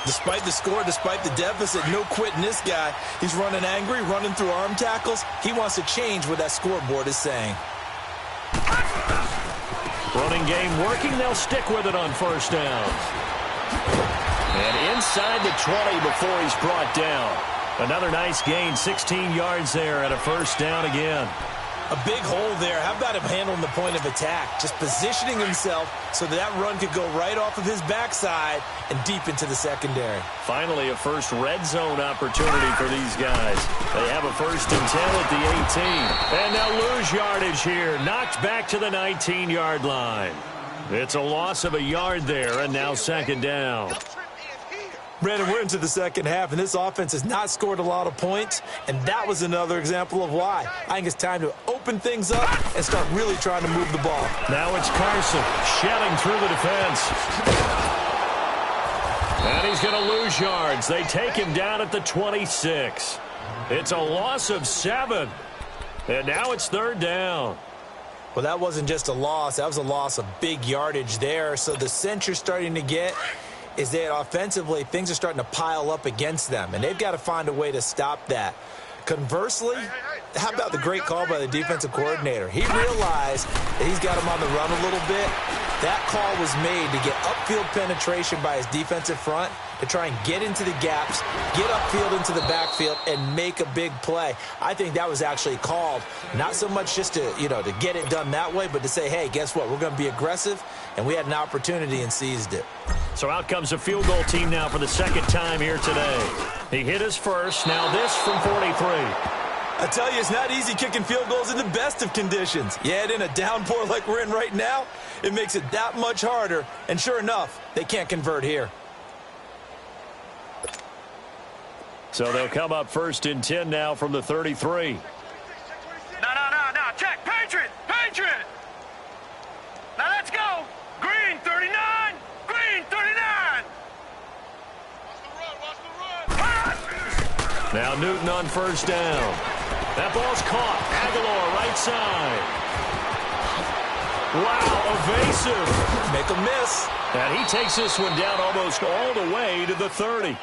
Despite the score, despite the deficit, no quitting this guy. He's running angry, running through arm tackles. He wants to change what that scoreboard is saying. Running game working. They'll stick with it on 1st down. And inside the 20 before he's brought down. Another nice gain, 16 yards there at a 1st down again. A big hole there. How about him handling the point of attack? Just positioning himself so that run could go right off of his backside and deep into the secondary. Finally, a first red zone opportunity for these guys. They have a 1st and 10 at the 18. And they'll lose yardage here. Knocked back to the 19-yard line. It's a loss of a yard there, and now 2nd down. Brandon, we're into the 2nd half, and this offense has not scored a lot of points, and that was another example of why. I think it's time to open things up and start really trying to move the ball. Now it's Carson shelling through the defense. And he's going to lose yards. They take him down at the 26. It's a loss of 7. And now it's 3rd down. Well, that wasn't just a loss. That was a loss of big yardage there. So the sense you're starting to get is that offensively things are starting to pile up against them, and they've got to find a way to stop that. Conversely, how about the great call by the defensive coordinator? He realized that he's got him on the run a little bit. That call was made to get upfield penetration by his defensive front to try and get into the gaps, get upfield into the backfield, and make a big play. I think that was actually called not so much just to, to get it done that way, but to say, hey, guess what? We're going to be aggressive, and we had an opportunity and seized it. So out comes a field goal team now for the 2nd time here today. He hit his first. Now this from 43. I tell you, it's not easy kicking field goals in the best of conditions. Yet in a downpour like we're in right now, it makes it that much harder. And sure enough, they can't convert here. So they'll come up 1st and 10 now from the 33. No. Check. Patriot. Now let's go. Green, 39. Green, 39. Watch the run. Now Newton on 1st down. That ball's caught. Aguilar right side. Wow, evasive. Make a miss. And he takes this one down almost all the way to the 30.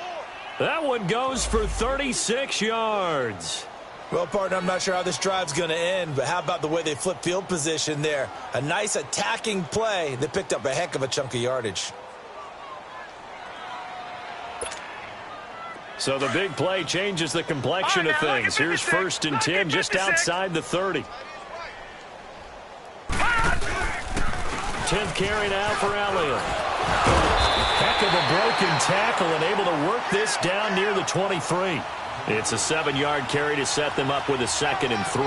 That one goes for 36 yards. Well, partner, I'm not sure how this drive's going to end, but how about the way they flip field position there? A nice attacking play. They picked up a heck of a chunk of yardage. So the big play changes the complexion of things. Here's 1st and 10 just outside the 30. 10th carry now for Elliott. Heck of a broken tackle and able to work this down near the 23. It's a 7-yard carry to set them up with a 2nd and 3.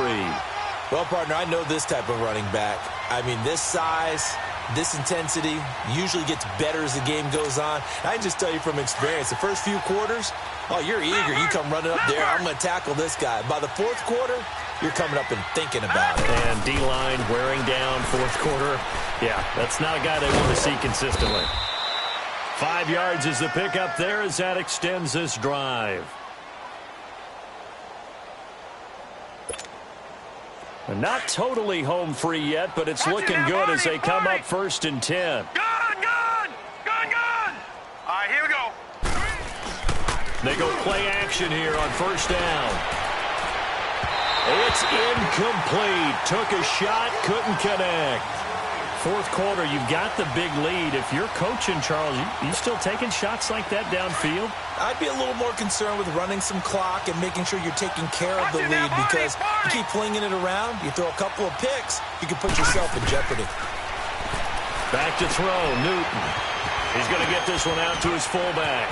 Well, partner, I know this type of running back. I mean, this size, this intensity usually gets better as the game goes on. I can just tell you from experience, the first few quarters, oh, you're eager. You come running up there, I'm going to tackle this guy. By the 4th quarter, you're coming up and thinking about it. And D-line wearing down 4th quarter. Yeah, that's not a guy they want to see consistently. 5 yards is the pickup there as that extends this drive. And not totally home free yet, but it's looking good as they come up 1st and 10. Gun! All right, here we go. They go play action here on 1st down. It's incomplete. Took a shot, couldn't connect. 4th quarter, you've got the big lead. If you're coaching, Charles, you still taking shots like that downfield? I'd be a little more concerned with running some clock and making sure you're taking care of the lead, because you keep flinging it around, you throw a couple of picks, you can put yourself in jeopardy. Back to throw, Newton. He's going to get this one out to his fullback.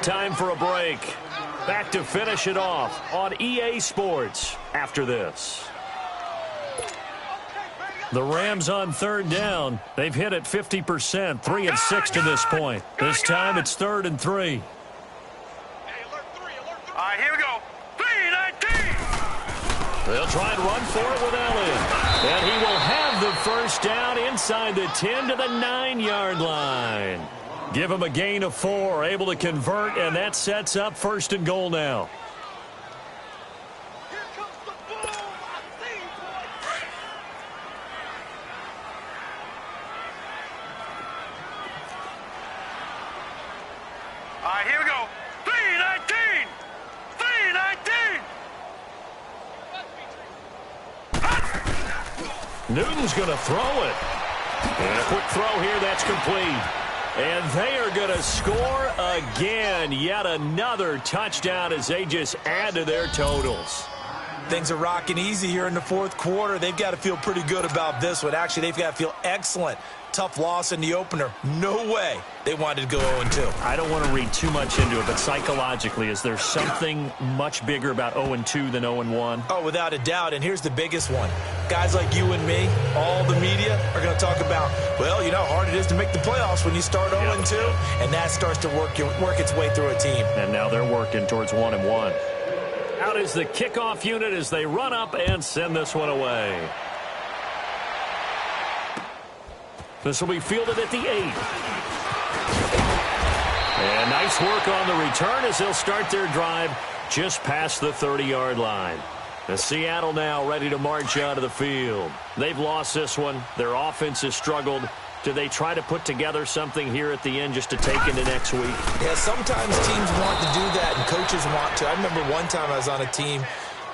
Time for a break. Back to finish it off on EA Sports after this. The Rams on 3rd down. They've hit it 50%, 3 of 6 to this point. This time it's 3rd and 3. All right, here we go. 3-19. They'll try and run for it with Elliott. And he will have the 1st down inside the 10 to the 9-yard line. Give him a gain of 4, able to convert, and that sets up 1st and goal now. All right, here we go. 3-19. 3-19. Newton's going to throw it. And a quick throw here, that's complete. And they are going to score again. Yet another touchdown as they just add to their totals. Things are rocking easy here in the 4th quarter. They've got to feel pretty good about this one. Actually, they've got to feel excellent. Tough loss in the opener. No way they wanted to go 0-2. I don't want to read too much into it, but psychologically, is there something much bigger about 0-2 than 0-1? Oh, without a doubt. And here's the biggest one. Guys like you and me, all the media, are going to talk about, well, you know how hard it is to make the playoffs when you start 0-2. And that starts to work its way through a team. And now they're working towards 1-1. Out is the kickoff unit as they run up and send this one away. This will be fielded at the 8. And nice work on the return as they'll start their drive just past the 30-yard line. The Seattle now ready to march out of the field. They've lost this one. Their offense has struggled. Do they try to put together something here at the end just to take into next week? Yeah, sometimes teams want to do that and coaches want to. I remember one time I was on a team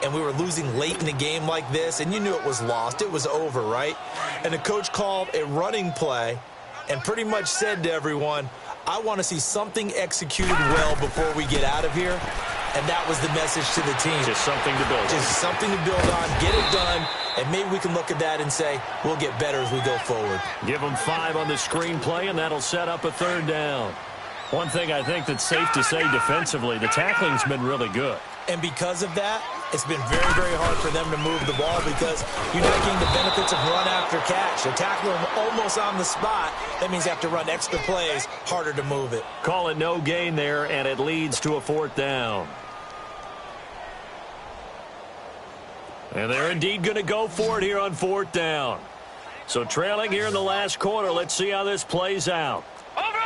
and we were losing late in the game like this, and you knew it was lost. It was over, right? And the coach called a running play and pretty much said to everyone, I want to see something executed well before we get out of here. And that was the message to the team. Just something to build on. Just something to build on, get it done, and maybe we can look at that and say, we'll get better as we go forward. Give them 5 on the screenplay, and that'll set up a 3rd down. One thing I think that's safe to say defensively, the tackling's been really good. And because of that, it's been very, very hard for them to move the ball because you're not getting the benefits of run after catch. They're tackling them almost on the spot. That means they have to run extra plays, harder to move it. Call it no gain there, and it leads to a 4th down. And they're indeed going to go for it here on 4th down. So trailing here in the last quarter, let's see how this plays out. Over.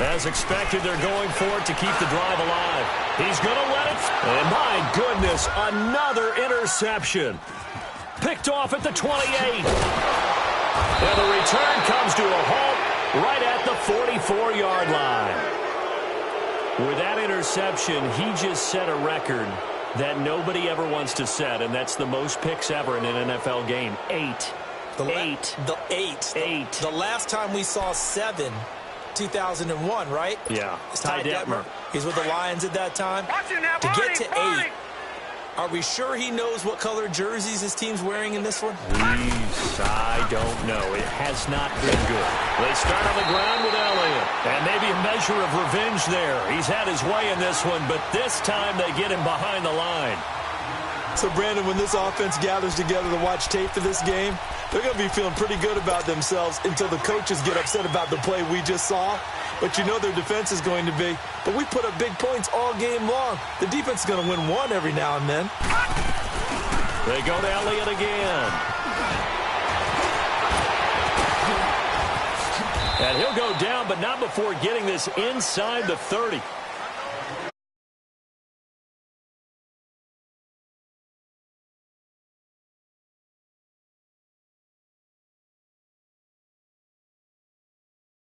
As expected, they're going for it to keep the drive alive. He's going to let it. And my goodness, another interception. Picked off at the 28. And the return comes to a halt right at the 44-yard line. With that interception, he just set a record that nobody ever wants to set, and that's the most picks ever in an NFL game. 8. The last time we saw 7, 2001, right? Yeah. Ty Detmer. He's with the Lions at that time. To get to 8, are we sure he knows what color jerseys his team's wearing in this one? I don't know. It has not been good. They start on the ground with Elliott. And maybe a measure of revenge there. He's had his way in this one, but this time they get him behind the line. So, Brandon, when this offense gathers together to watch tape for this game, they're going to be feeling pretty good about themselves until the coaches get upset about the play we just saw. But you know their defense is going to be. But we put up big points all game long. The defense is going to win one every now and then. They go to Elliott again. And he'll go down, but not before getting this inside the 30.